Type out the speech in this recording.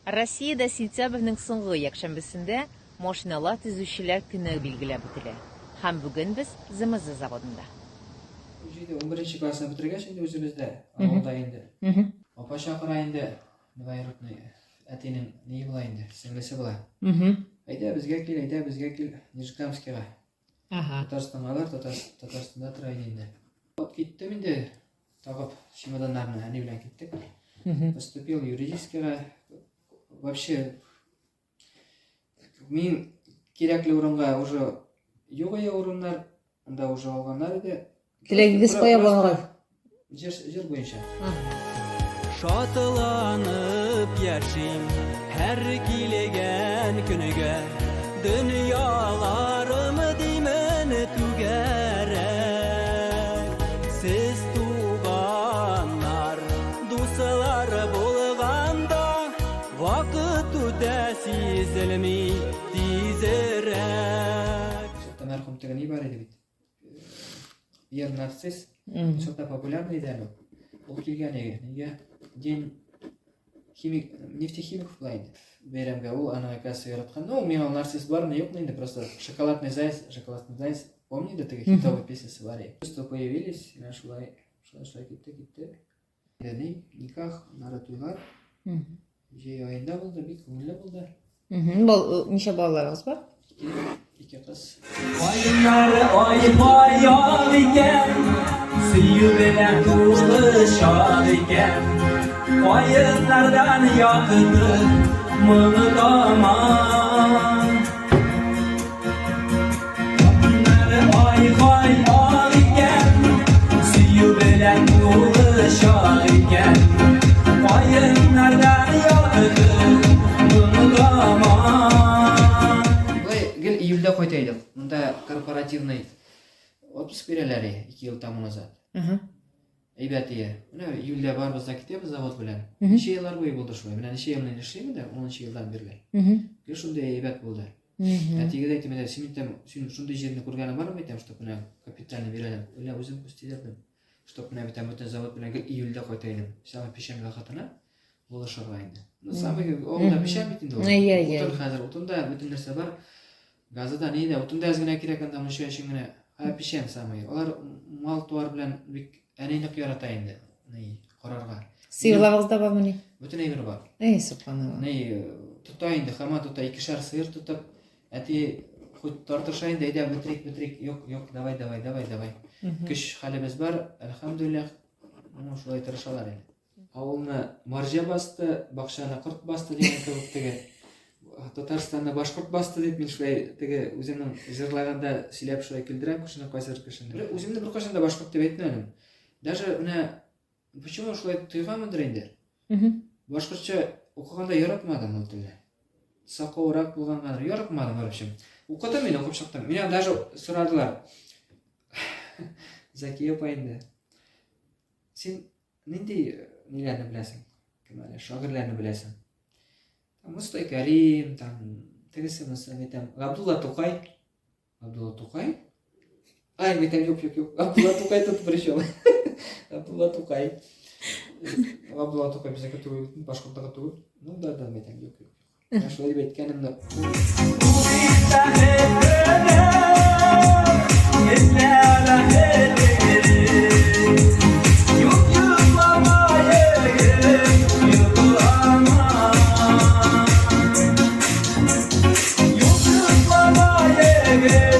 Россиядә сентябрьнең соңгы якшәмбесендә машиналар төзүчеләр көне билгеләп үтелә. Һәм бүген без ЗМЗ заводында. Җиде 11 классны бетергәч инде үзебездә, авылда инде. Апа чакыра инде, двоюродный әтинең ни була инде, сеңлесе була. Әйдә безгә кил, Нижегородскига. Татарстангалар, Татарстанда тора инде. Киттем инде, тагып чемоданнарны әни белән киттек. Поступил юридическийга. Вообще, мин кирәкле урынга уже юк урыннар, анда уже алганнар иде. Теләгегез кая барган? Җир буенча. Шатланып яшим һәр килгән көнегә, дөньяларым димен түгәрә. Сез туганнар, дуслар булганда, вакыт үтә сизелми тизрәк. Мәрхүм тегән ни бар иде бит. Пьер Нарцисс, шунда популярный иде әле. Ул килгән иде. Нигә? День нефтехимиков була инде. Бәйрәмгә ул аны касы яраткан. Ну, миңа Нарцисс бармы, юкмы инде, просто шоколадный заяц. Помните, теге хитовый песнясы бар иде. Просто появились, и шулай китте. Никах, нары туйлар. Җәй аенда булды, бик күңелле булды. Ничә балаларыгыз бар? Ике кыз. Aylar ay bayan iken, suyu bilen tuzlu şad iken, aylardan yakıdı mını daman. Aylar ay bayan iken, suyu bilen tuzlu şad iken, aylardan yakıdı mını daman. Гел июльдә кайтайдык. Монда корпоративный отпуск бирәләр 2 ел тому назад. Әйбәт ие. Менә июльдә барбыз да китәбез завод белән. Ничә еллар буе булды шулай. Менә ничә елны эшлим дә, 10 елдан бирле. Гел шундый әйбәт булды. Әтигә әйтәм, син шундый җирне күргәнең бармы әйтәм, что менә капитальный бирәләр. Үлә үзем күстидердем. Что менә бөтен завод белән гел июльдә кайтайдым. Сәгать пешәмбе хатына булышырга инде. Ну самый олда пешәмбе инде. Утыр хәзер, утында бөтен нәрсә бар. Газада нидә, утында әзгенә кирәк анда мөшә өчен генә. Пешәм самый. Алар мал туар белән бик әниnek ярата инде. Ни карарга. Сыерларыгыз да бармы ни? Бөтен әйбер бар. Субханалла. Ни тота инде, һәм тота 2 сыер тотып, әти хоть тартыша инде, әйдә битрик. Юк, давай. Көч хәлебез бар, әлхәмдүлилләх. Моны шулай тырышалар инде. Авылны марҗа басты, бакчаны корт басты дигән кебек теге. Татарстанда башкорт басты дип мин шулай теге үземнең җырлаганда сөйләп шулай килдерәм кешене кайсыр кешене. Үземне бер кашанда башкорт дип әйтмәдем. Даже менә почему шулай тойганмындыр инде. Башкортча укыганда яратмадым ул телне. Сакаурак булганга яратмадым вообще. Укыдым мин, укып чыктым. Меня даже сорадылар. Закия паенда. Син нинди ниләрне беләсең? Кемәле шагыйрьләрне беләсең? Мустай Карим, там, тегесе там, Абдулла Тукай. Ай, мы там юк. Абдулла Тукай тут при чем? Абдулла Тукай безгә түгел, башкорттагы түгел. Ну да, мы там юк. Шулай дип әйткәнемне. Yeah.